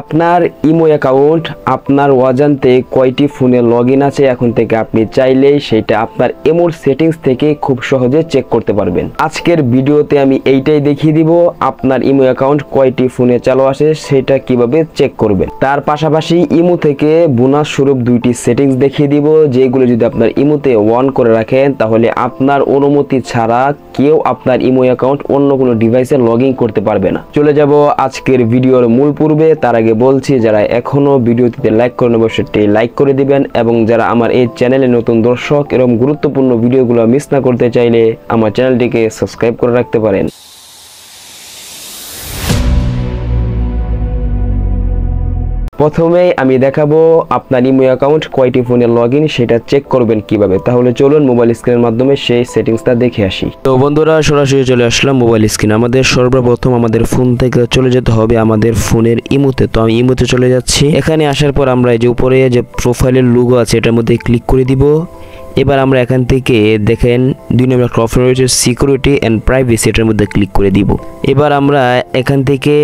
আপনার imo account আপনার অজান্তে কয়টি ফোনে লগইন আছে এখন থেকে আপনি চাইলেই সেটা আপনার ইমোর সেটিংস থেকে খুব সহজে চেক করতে পারবেন। আজকের ভিডিওতে আমি এইটাই দেখিয়ে দিব আপনার ইমো অ্যাকাউন্ট কয়টি ফোনে চালু আছে সেটা কিভাবে চেক করবেন। তার পাশাপাশি ইমো থেকে বোনাস স্বরূপ দুইটি সেটিংস দেখিয়ে দিব, যেগুলো যদি আপনার ইমোতে অন করে রাখেন তাহলে আপনার অনুমতি ছাড়া কেউ আপনার ইমো অ্যাকাউন্ট অন্য কোনো ডিভাইসে লগইন করতে পারবে না। চলে যাব আজকের ভিডিওর মূল পূর্বে। তার আগে বলছি, যারা এখনো ভিডিওটিতে লাইক করে অবশ্যই লাইক করে দিবেন, এবং যারা আমার এই চ্যানেলে নতুন দর্শক এরকম গুরুত্বপূর্ণ ভিডিওগুলো মিস না করতে চাইলে আমার চ্যানেলটিকে সাবস্ক্রাইব করে রাখতে পারেন। প্রথমেই আমি দেখাবো আপনার ইমো অ্যাকাউন্ট কয়টি ফোনে লগইন সেটা চেক করবেন কিভাবে। তাহলে চলুন মোবাইল স্ক্রিনের মাধ্যমে সেই সেটিংসটা দেখে আসি। তো বন্ধুরা, সরাসরি চলে আসলাম মোবাইল স্ক্রিন। আমাদের সর্বপ্রথম আমাদের ফোন থেকে চলে যেতে হবে আমাদের ফোনের ইমোতে। তো আমি ইমোতে চলে যাচ্ছি। এখানে আসার পর আমরা এই যে উপরে যে প্রোফাইলের লোগো আছে এটার মধ্যে ক্লিক করে দিব। এবার আমরা এখান থেকে দেখেন 2 নম্বর অপশন রয়েছে সিকিউরিটি অ্যান্ড প্রাইভেসি, এটার মধ্যে ক্লিক করে দিব। এবার আমরা এখান থেকে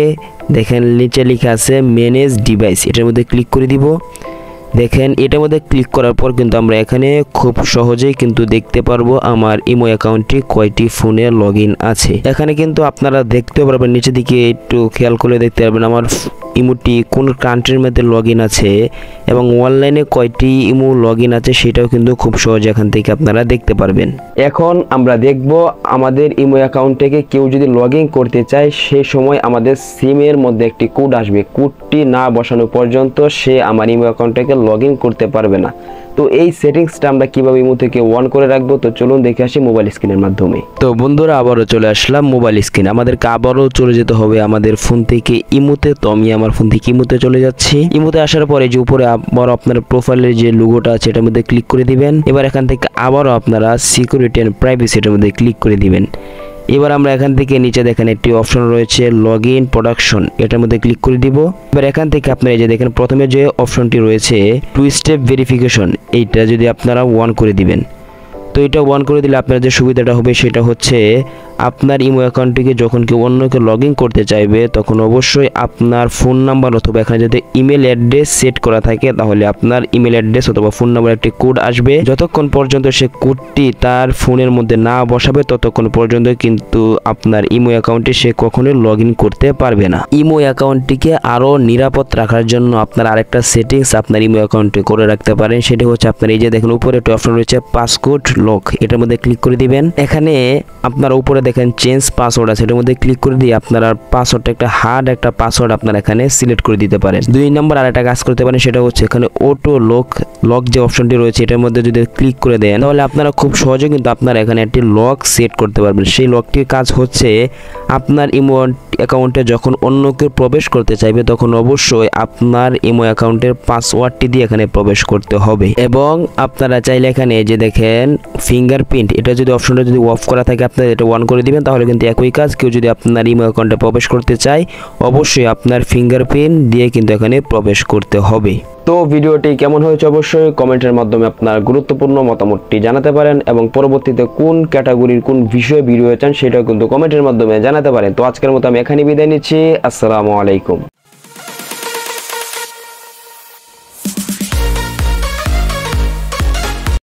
দেখেন নিচে লেখা আছে ম্যানেজ ডিভাইস, এটার মধ্যে ক্লিক করে দিব। দেখেন এটার মধ্যে ক্লিক করার পর কিন্তু আমরা এখানে খুব সহজেই কিন্তু দেখতে পারবো আমার ইমো অ্যাকাউন্টে কয়টি ফোনে লগইন আছে। এখানে কিন্তু আপনারা দেখতে পারবেন, নিচের দিকে একটু খেয়াল করে দেখতে পারবেন আমার ইমোটি কোন কান্ট্রির মধ্যে লগইন আছে এবং অনলাইনে কয়টি ইমো লগইন আছে সেটাও কিন্তু খুব সহজে এখান থেকে আপনারা দেখতে পারবেন। এখন আমরা দেখব আমাদের ইমো অ্যাকাউন্ট থেকে কেউ যদি লগইন করতে চায় সেই সময় আমাদের সিমের মধ্যে একটি কোড আসবে। কোডটি না বসানো পর্যন্ত সে আমার ইমো অ্যাকাউন্টটাকে লগইন করতে পারবে না। তো এই সেটিংসটা আমরা কিভাবে ইমো থেকে অন করে রাখবো, তো চলুন দেখে আসি মোবাইল স্ক্রিনের মাধ্যমে। তো বন্ধুরা, আবারও চলে আসলাম মোবাইল স্ক্রিন। আমাদেরকে আবারও চলে যেতে হবে আমাদের ফোন থেকে ইমোতে। তো আমি আমার ফোন থেকে ইমোতে চলে যাচ্ছি। ইমোতে আসার পরে যে উপরে আবার আপনার প্রোফাইলের যে লোগোটা আছে এটার মধ্যে ক্লিক করে দিবেন। এবার এখান থেকে আবারও আপনারা সিকিউরিটি অ্যান্ড প্রাইভেসি এটার মধ্যে ক্লিক করে দিবেন। এবার আমরা এখান থেকে নিচে দেখেন একটি অপশন রয়েছে লগইন প্রোডাকশন, এটার মধ্যে ক্লিক করে দিব। এবার এখান থেকে আপনারা এই যে দেখেন প্রথমে যে অপশনটি রয়েছে 2 স্টেপ ভেরিফিকেশন, এইটা যদি আপনারা অন করে দিবেন। তো এটা অন করে দিলে আপনার যে সুবিধাটা হবে সেটা হচ্ছে আপনার ইমো অ্যাকাউন্টটিকে যখন কেউ অন্য কেউ লগইন করতে চাইবে তখন অবশ্যই আপনার ফোন নাম্বার অথবা এখানে যদি ইমেল অ্যাড্রেস সেট করা থাকে তাহলে আপনার ইমেল অ্যাড্রেস অথবা ফোন নাম্বার একটি কোড আসবে। যতক্ষণ পর্যন্ত সে কোডটি তার ফোনের মধ্যে না বসাবে ততক্ষণ পর্যন্ত কিন্তু আপনার ইমো অ্যাকাউন্টে সে কখনোই লগইন করতে পারবে না। ইমো অ্যাকাউন্টটিকে আরও নিরাপদ রাখার জন্য আপনার আরেকটা সেটিংস আপনার ইমো অ্যাকাউন্টে করে রাখতে পারেন। সেটা হচ্ছে আপনার এই যে দেখেন উপরে একটা অপশন রয়েছে পাসকোড লক, এটার মধ্যে ক্লিক করে দিবেন। এখানে আপনার উপরে দেখেন চেঞ্জ পাসওয়ার্ড আছে, এটার মধ্যে ক্লিক করে দিয়ে আপনারা পাসওয়ার্ডটা একটা হার্ড একটা পাসওয়ার্ড আপনারা এখানে সিলেক্ট করে দিতে পারেন। 2 নম্বর আরেকটা কাজ করতে পারেন, সেটা হচ্ছে এখানে অটো লক যে অপশনটি রয়েছে এটার মধ্যে যদি ক্লিক করে দেন তাহলে আপনারা খুব সহজে কিন্তু আপনারা এখানে একটি লক সেট করতে পারবেন। সেই লকটির কাজ হচ্ছে আপনার ইমো অ্যাকাউন্টে যখন অন্য কেউ প্রবেশ করতে চাইবে তখন অবশ্যই আপনার ইমো অ্যাকাউন্টের পাসওয়ার্ডটি দিয়ে এখানে প্রবেশ করতে হবে। এবং আপনারা চাইলে এখানে যে দেখেন ফিঙ্গারপ্রিন্ট, এটা যদি অপশনটা যদি অফ করা থাকে আপনারা এটা অন করে দিবেন, তাহলে কিন্তু একই কাজ। কেউ যদি আপনার ইমো অ্যাকাউন্টে প্রবেশ করতে চায় অবশ্যই আপনার ফিঙ্গারপ্রিন্ট দিয়ে কিন্তু এখানে প্রবেশ করতে হবে। তো ভিডিওটি কেমন হয়েছে অবশ্যই কমেন্টের মাধ্যমে আপনার গুরুত্বপূর্ণ মতামতটি জানাতে পারেন, এবং পরবর্তীতে কোন ক্যাটাগরির কোন বিষয়ে ভিডিও চান সেটাও কিন্তু কমেন্টের মাধ্যমে জানাতে পারেন। তো আজকের মতো আমি এখানে বিদায় নিচ্ছি। আসসালামু আলাইকুম।